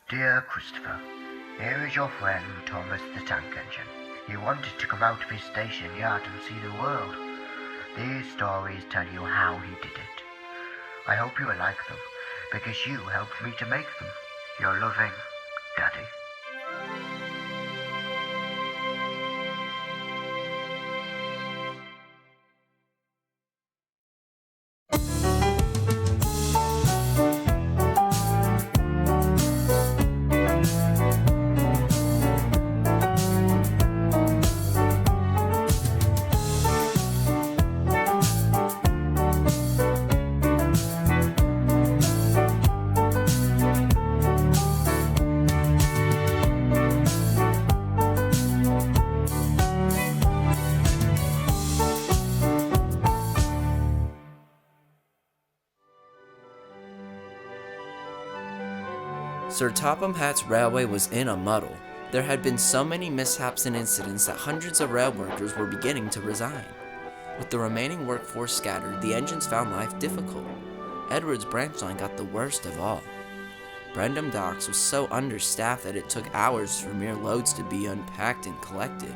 Dear Christopher, here is your friend Thomas the Tank Engine. He wanted to come out of his station yard and see the world. These stories tell you how he did it. I hope you will like them, because you helped me to make them. Your loving, Daddy. Sir Topham Hatt's railway was in a muddle. There had been so many mishaps and incidents that hundreds of rail workers were beginning to resign. With the remaining workforce scattered, the engines found life difficult. Edward's branch line got the worst of all. Brendam Docks was so understaffed that it took hours for mere loads to be unpacked and collected.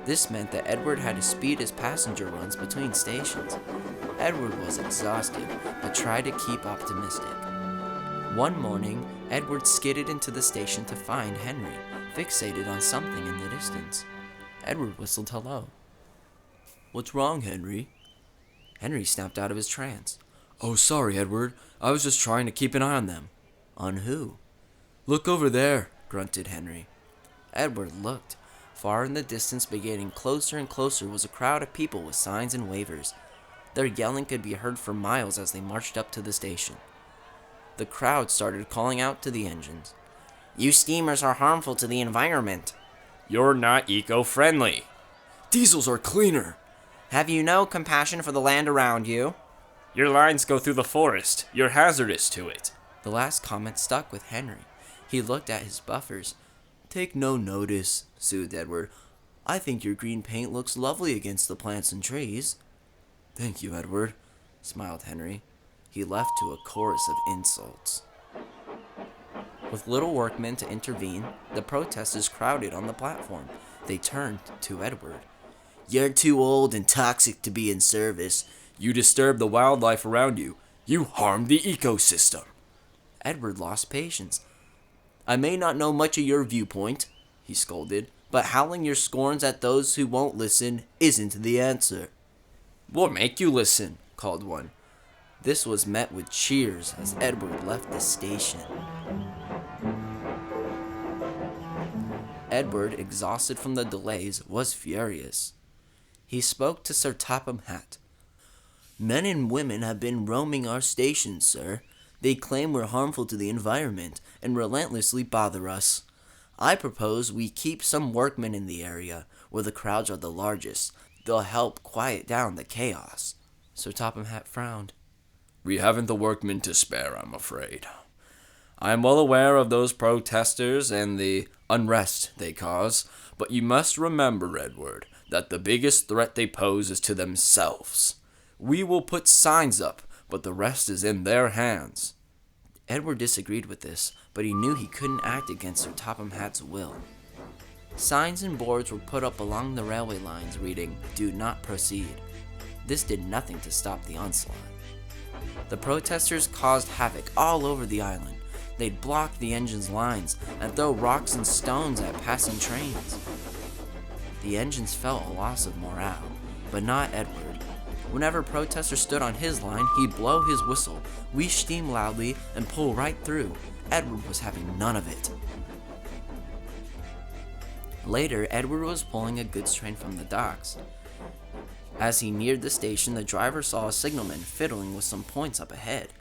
This meant that Edward had to speed his passenger runs between stations. Edward was exhausted, but tried to keep optimistic. One morning, Edward skidded into the station to find Henry, fixated on something in the distance. Edward whistled hello. "What's wrong, Henry?" Henry snapped out of his trance. "Oh, sorry, Edward. I was just trying to keep an eye on them." "On who?" "Look over there," grunted Henry. Edward looked. Far in the distance, beginning closer and closer, was a crowd of people with signs and wavers. Their yelling could be heard for miles as they marched up to the station. The crowd started calling out to the engines. "You steamers are harmful to the environment." "You're not eco-friendly." "Diesels are cleaner." "Have you no compassion for the land around you?" "Your lines go through the forest. You're hazardous to it." The last comment stuck with Henry. He looked at his buffers. "Take no notice," soothed Edward. "I think your green paint looks lovely against the plants and trees." "Thank you, Edward," smiled Henry. He left to a chorus of insults. With little workmen to intervene, the protesters crowded on the platform. They turned to Edward. "You're too old and toxic to be in service. You disturb the wildlife around you. You harm the ecosystem." Edward lost patience. "I may not know much of your viewpoint," he scolded, "but howling your scorns at those who won't listen isn't the answer." "We'll make you listen," called one. This was met with cheers as Edward left the station. Edward, exhausted from the delays, was furious. He spoke to Sir Topham Hatt. "Men and women have been roaming our stations, sir. They claim we're harmful to the environment and relentlessly bother us. I propose we keep some workmen in the area where the crowds are the largest. They'll help quiet down the chaos." Sir Topham Hatt frowned. "We haven't the workmen to spare, I'm afraid. I am well aware of those protesters and the unrest they cause, but you must remember, Edward, that the biggest threat they pose is to themselves. We will put signs up, but the rest is in their hands." Edward disagreed with this, but he knew he couldn't act against Sir Topham Hatt's will. Signs and boards were put up along the railway lines reading, "Do not proceed." This did nothing to stop the onslaught. The protesters caused havoc all over the island. They'd block the engine's lines and throw rocks and stones at passing trains. The engines felt a loss of morale, but not Edward. Whenever protesters stood on his line, he'd blow his whistle, wheeze steam loudly, and pull right through. Edward was having none of it. Later, Edward was pulling a goods train from the docks. As he neared the station, the driver saw a signalman fiddling with some points up ahead.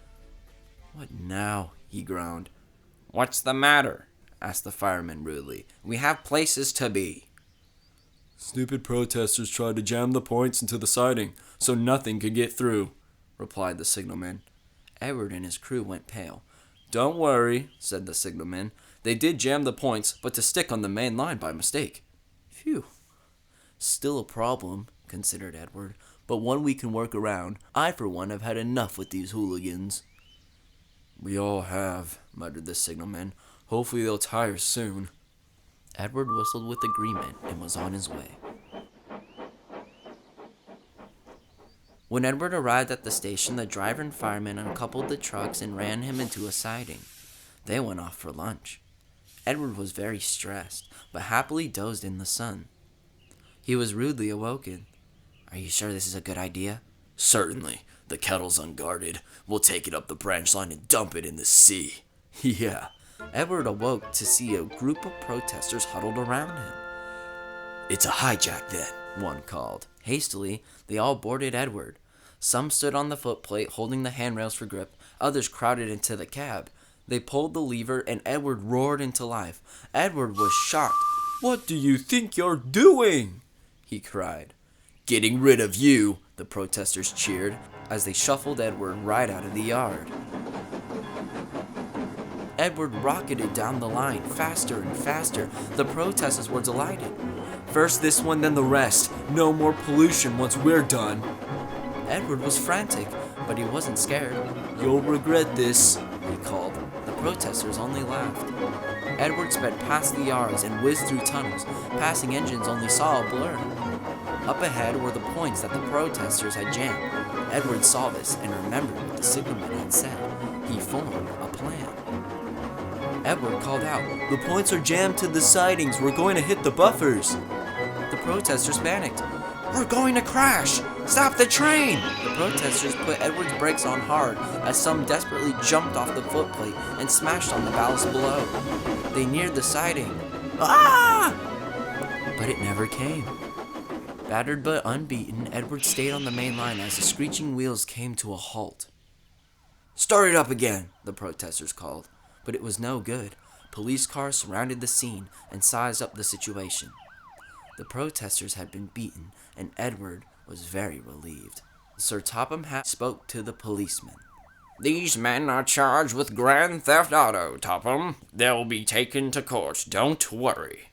"What now?" he groaned. "What's the matter?" asked the fireman rudely. "We have places to be." "Stupid protesters tried to jam the points into the siding so nothing could get through," replied the signalman. Edward and his crew went pale. "Don't worry," said the signalman. "They did jam the points, but to stick on the main line by mistake." "Phew. Still a problem," considered Edward, "but one we can work around. I, for one, have had enough with these hooligans." "We all have," muttered the signalman. Hopefully they'll tire soon. Edward whistled with agreement and was on his way. When Edward arrived at the station, the driver and fireman uncoupled the trucks and ran him into a siding. They went off for lunch. Edward was very stressed, but happily dozed in the sun. He was rudely awoken. "Are you sure this is a good idea?" Certainly. The kettle's unguarded. We'll take it up the branch line and dump it in the sea. Yeah. Edward awoke to see a group of protesters huddled around him. It's a hijack then, one called. Hastily, they all boarded Edward. Some stood on the footplate holding the handrails for grip. Others crowded into the cab. They pulled the lever and Edward roared into life. Edward was shocked. What do you think you're doing? He cried. Getting rid of you, the protesters cheered as they shuffled Edward right out of the yard. Edward rocketed down the line, faster and faster. The protesters were delighted. First this one, then the rest. No more pollution once we're done. Edward was frantic, but he wasn't scared. You'll regret this, he called. The protesters only laughed. Edward sped past the yards and whizzed through tunnels. Passing engines only saw a blur. Up ahead were the points that the protesters had jammed. Edward saw this and remembered what the signalman had said. He formed a plan. Edward called out, "The points are jammed to the sidings. We're going to hit the buffers." The protesters panicked. "We're going to crash! Stop the train!" The protesters put Edward's brakes on hard as some desperately jumped off the footplate and smashed on the ballast below. They neared the siding. Ah! But it never came. Battered but unbeaten, Edward stayed on the main line as the screeching wheels came to a halt. "Start it up again," the protesters called, but it was no good. Police cars surrounded the scene and sized up the situation. The protesters had been beaten, and Edward was very relieved. Sir Topham Hatt spoke to the policeman. "These men are charged with grand theft auto, Topham. They'll be taken to court. Don't worry."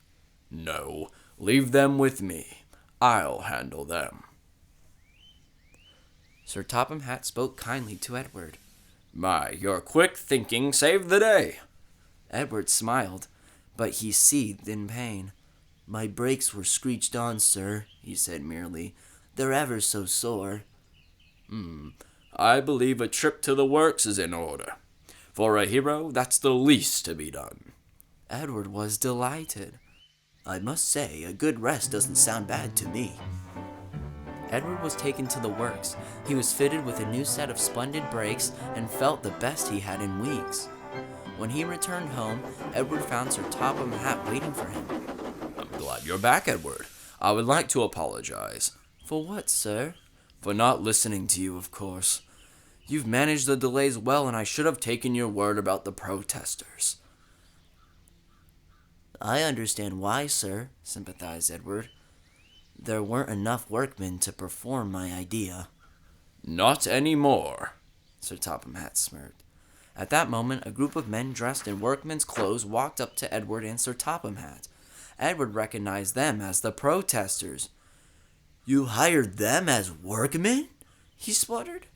"No, leave them with me. I'll handle them." Sir Topham Hatt spoke kindly to Edward. "My, your quick thinking saved the day." Edward smiled, but he seethed in pain. "My brakes were screeched on, sir," he said merely. "They're ever so sore." I believe a trip to the works is in order. For a hero, that's the least to be done." Edward was delighted. "I must say, a good rest doesn't sound bad to me." Edward was taken to the works. He was fitted with a new set of splendid brakes and felt the best he had in weeks. When he returned home, Edward found Sir Topham Hatt waiting for him. "I'm glad you're back, Edward. I would like to apologize." "For what, sir?" "For not listening to you, of course. You've managed the delays well, and I should have taken your word about the protesters." "I understand why, sir," sympathized Edward. "There weren't enough workmen to perform my idea." "Not anymore," Sir Topham Hatt smirked. At that moment, a group of men dressed in workmen's clothes walked up to Edward and Sir Topham Hatt. Edward recognized them as the protesters. "You hired them as workmen?" he spluttered.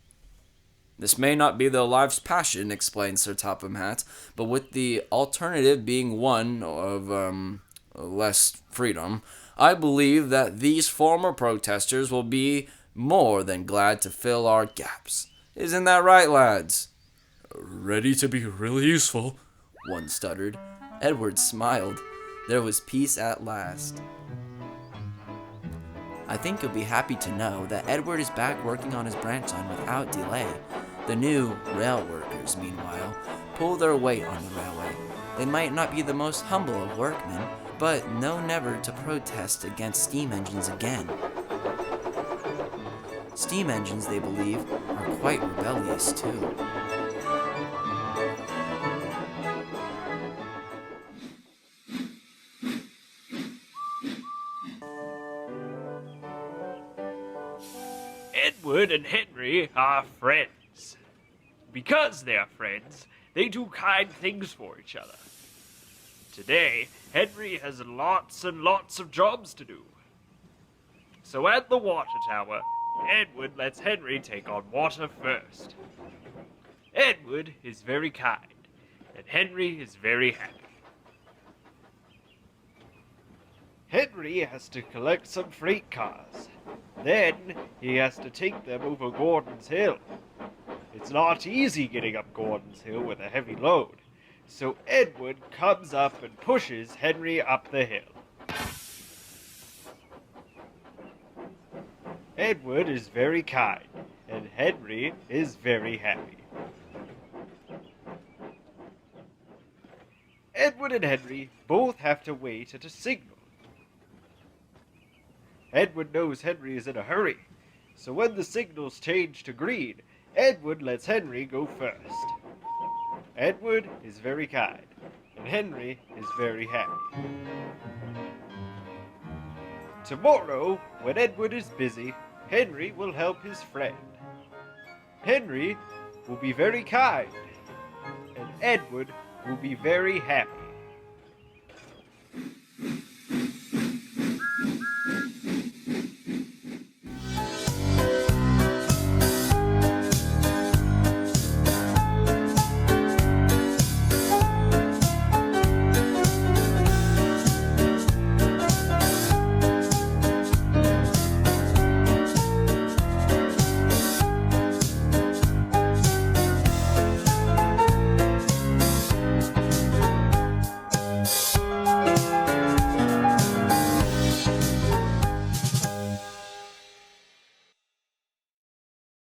"This may not be their life's passion," explained Sir Topham Hatt, "but with the alternative being one of, less freedom, I believe that these former protesters will be more than glad to fill our gaps. Isn't that right, lads?" "Ready to be really useful," one stuttered. Edward smiled. There was peace at last. I think you'll be happy to know that Edward is back working on his branch line without delay. The new rail workers, meanwhile, pull their weight on the railway. They might not be the most humble of workmen, but know never to protest against steam engines again. Steam engines, they believe, are quite rebellious too. Edward and Henry are friends. Because they are friends, they do kind things for each other. Today, Henry has lots and lots of jobs to do. So at the water tower, Edward lets Henry take on water first. Edward is very kind, and Henry is very happy. Henry has to collect some freight cars. Then he has to take them over Gordon's Hill. It's not easy getting up Gordon's Hill with a heavy load, so Edward comes up and pushes Henry up the hill. Edward is very kind, and Henry is very happy. Edward and Henry both have to wait at a signal. Edward knows Henry is in a hurry, so when the signals change to green, Edward lets Henry go first. Edward is very kind, and Henry is very happy. Tomorrow, when Edward is busy, Henry will help his friend. Henry will be very kind, and Edward will be very happy.